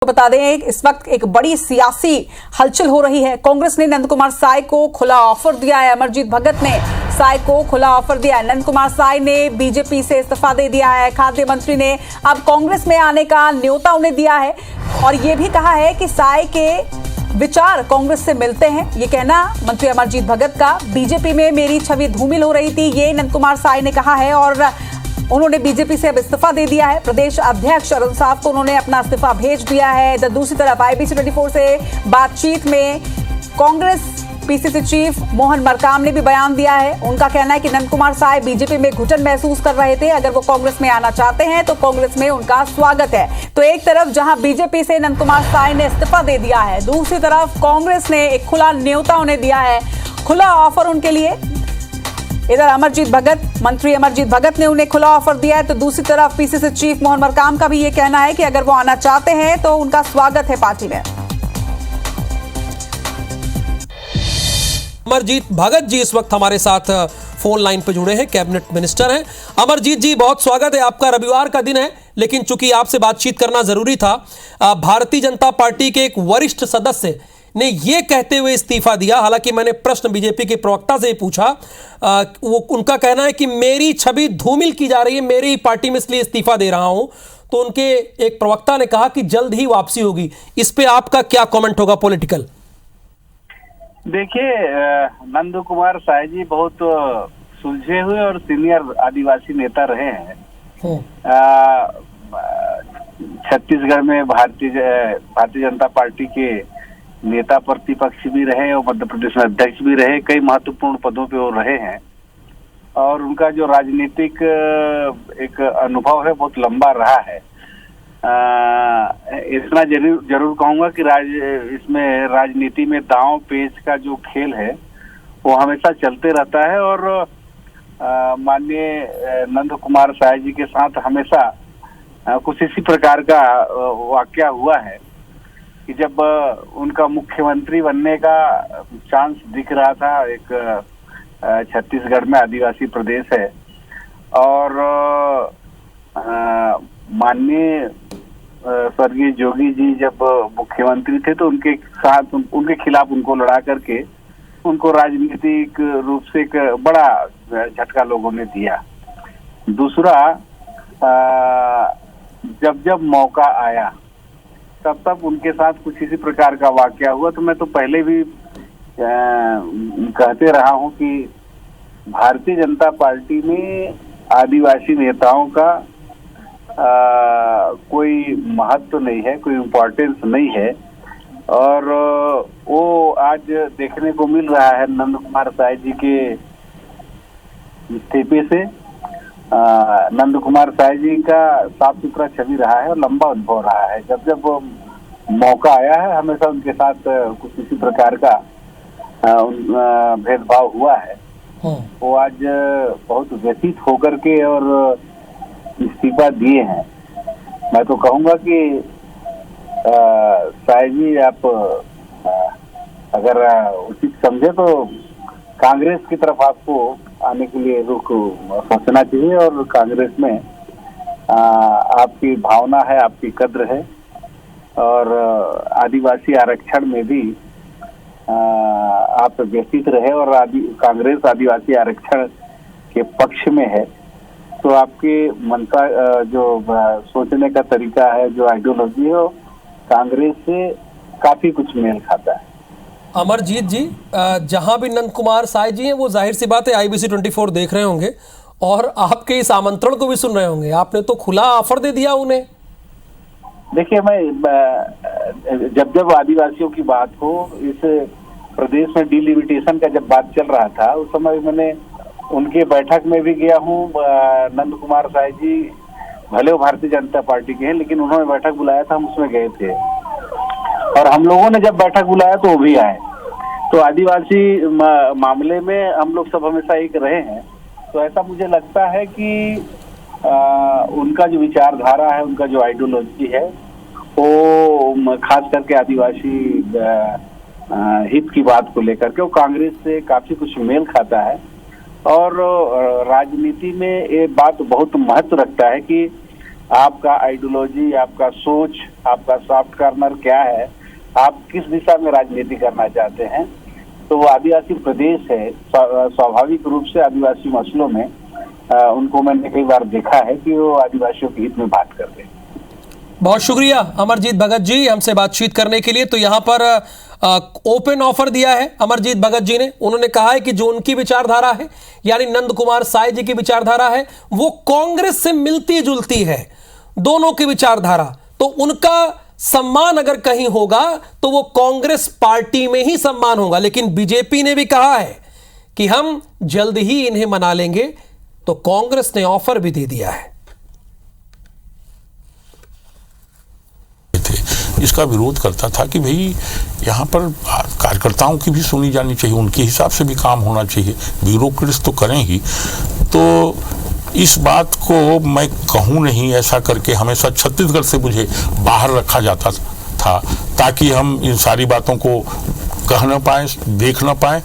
तो बता दें इस वक्त एक बड़ी सियासी हलचल हो रही है। कांग्रेस ने नंद कुमार साय को खुला ऑफर दिया है। अमरजीत भगत ने साय को खुला ऑफर दिया है। नंद कुमार साय ने बीजेपी से इस्तीफा दे दिया है। खाद्य मंत्री ने अब कांग्रेस में आने का न्योता उन्हें दिया है और यह भी कहा है कि साय के विचार कांग्रेस से मिलते हैं। ये कहना मंत्री अमरजीत भगत का। बीजेपी में मेरी छवि धूमिल हो रही थी, ये नंद कुमार साय ने कहा है और उन्होंने बीजेपी से अब इस्तीफा दे दिया है। प्रदेश अध्यक्ष अरुण साव को उन्होंने अपना इस्तीफा भेज दिया है। दूसरी तरफ आईबीसी 24 से बातचीत में कांग्रेस पीसीसी चीफ मोहन मरकाम ने भी बयान दिया है। उनका कहना है कि नंद कुमार साय बीजेपी में घुटन महसूस कर रहे थे। अगर वो कांग्रेस में आना चाहते हैं तो कांग्रेस में उनका स्वागत है। तो एक तरफ जहां बीजेपी से नंद कुमार साय ने इस्तीफा दे दिया है, दूसरी तरफ कांग्रेस ने एक खुला न्योता उन्हें दिया है, खुला ऑफर उनके लिए। इधर मंत्री अमरजीत भगत ने उन्हें खुला ऑफर दिया है, तो दूसरी तरफ पीसीसी चीफ मोहन मरकाम का भी ये कहना है कि अगर वो आना चाहते हैं तो उनका स्वागत है पार्टी में। अमरजीत भगत जी इस वक्त हमारे साथ फोन लाइन पर जुड़े हैं, कैबिनेट मिनिस्टर हैं। अमरजीत जी, बहुत स्वागत है आपका। रविवार का दिन है, लेकिन चूंकि आपसे बातचीत करना जरूरी था, भारतीय जनता पार्टी के एक वरिष्ठ सदस्य ने यह कहते हुए इस्तीफा दिया। हालांकि मैंने प्रश्न बीजेपी के प्रवक्ता से ही पूछा, वो उनका कहना है कि मेरी छवि धूमिल की जा रही है, मेरी पार्टी में इसलिए इस्तीफा दे रहा हूं। तो उनके एक प्रवक्ता ने कहा कि जल्द ही वापसी होगी। इस पे आपका क्या कमेंट होगा पॉलिटिकल? देखिए, नंद कुमार साय जी बहुत सुलझे हुए और सीनियर आदिवासी नेता रहे हैं। छत्तीसगढ़ में भारतीय जनता पार्टी के नेता प्रतिपक्ष भी रहे और मध्य प्रदेश में अध्यक्ष भी रहे। कई महत्वपूर्ण पदों पे वो रहे हैं और उनका जो राजनीतिक एक अनुभव है बहुत लंबा रहा है। इतना जरूर कहूंगा कि इसमें राजनीति में दांव पेच का जो खेल है वो हमेशा चलते रहता है और माननीय नंद कुमार साय जी के साथ हमेशा कुछ इसी प्रकार का वाकया हुआ है कि जब उनका मुख्यमंत्री बनने का चांस दिख रहा था, एक छत्तीसगढ़ में आदिवासी प्रदेश है और माननीय स्वर्गीय जोगी जी जब मुख्यमंत्री थे तो उनके खिलाफ उनको लड़ा करके उनको राजनीतिक रूप से एक बड़ा झटका लोगों ने दिया। दूसरा, जब मौका आया तब उनके साथ कुछ इसी प्रकार का वाकया हुआ। तो मैं तो पहले भी कहते रहा हूं कि भारतीय जनता पार्टी में आदिवासी नेताओं का कोई महत्व नहीं है, कोई इम्पोर्टेंस नहीं है और वो आज देखने को मिल रहा है नंद कुमार साय जी के इस्तीफे से। नंद कुमार साय जी का साफ सुथरा छवि रहा है और लंबा अनुभव रहा है। जब मौका आया है हमेशा उनके साथ कुछ इसी प्रकार का भेदभाव हुआ है। वो आज बहुत व्यथित होकर के और इस्तीफा दिए हैं। मैं तो कहूंगा कि साय जी, आप अगर उचित समझे तो कांग्रेस की तरफ आपको आने के लिए रुख सोचना चाहिए और कांग्रेस में आपकी भावना है, आपकी कद्र है और आदिवासी आरक्षण में भी आप व्यतीत रहे और कांग्रेस आदिवासी आरक्षण के पक्ष में है। तो आपकी मनसा जो सोचने का तरीका है, जो आइडियोलॉजी है, कांग्रेस से काफी कुछ मेल खाता है। अमरजीत जी, जहां भी नंद कुमार साय जी हैं वो जाहिर सी बात है आईबीसी 24 देख रहे होंगे और आपके इस आमंत्रण को भी सुन रहे होंगे। आपने तो खुला ऑफर दे दिया उन्हें। देखिए, मैं जब आदिवासियों की बात हो, इस प्रदेश में डिलिमिटेशन का जब बात चल रहा था उस समय मैंने उनके बैठक में भी गया हूँ। नंद कुमार साय जी भले वो भारतीय जनता पार्टी के हैं लेकिन उन्होंने बैठक बुलाया था, हम उसमें गए थे और हम लोगों ने जब बैठक बुलाया तो वो भी आए। तो आदिवासी मामले में हम लोग सब हमेशा एक रहे हैं। तो ऐसा मुझे लगता है कि उनका जो विचारधारा है, उनका जो आइडियोलॉजी है वो खास करके आदिवासी हित की बात को लेकर के वो कांग्रेस से काफी कुछ मेल खाता है और राजनीति में ये बात बहुत महत्व रखता है कि आपका आइडियोलॉजी, आपका सोच, आपका सॉफ्ट कॉर्नर क्या है, आप किस दिशा में राजनीति करना चाहते हैं। तो वो आदिवासी प्रदेश है, स्वाभाविक रूप से आदिवासी मसलों में उनको मैंने कई बार देखा है कि वो आदिवासियों के हित में बात करते हैं। बहुत शुक्रिया अमरजीत भगत जी हमसे बातचीत करने के लिए। तो यहाँ पर ओपन ऑफर दिया है अमरजीत भगत जी ने। उन्होंने कहा है कि जो उनकी विचारधारा है, यानी नंद कुमार साय जी की विचारधारा है, वो कांग्रेस से मिलती जुलती है, दोनों की विचारधारा। तो उनका सम्मान अगर कहीं होगा तो वो कांग्रेस पार्टी में ही सम्मान होगा। लेकिन बीजेपी ने भी कहा है कि हम जल्द ही इन्हें मना लेंगे, तो कांग्रेस ने ऑफर भी दे दिया है। इसका विरोध करता था कि भाई यहाँ पर कार्यकर्ताओं की भी सुनी जानी चाहिए, उनके हिसाब से भी काम होना चाहिए, ब्यूरोक्रेट्स तो करें ही। तो इस बात को मैं कहूँ नहीं, ऐसा करके हमेशा छत्तीसगढ़ से मुझे बाहर रखा जाता था ताकि हम इन सारी बातों को कह न पाए, देख न पाए।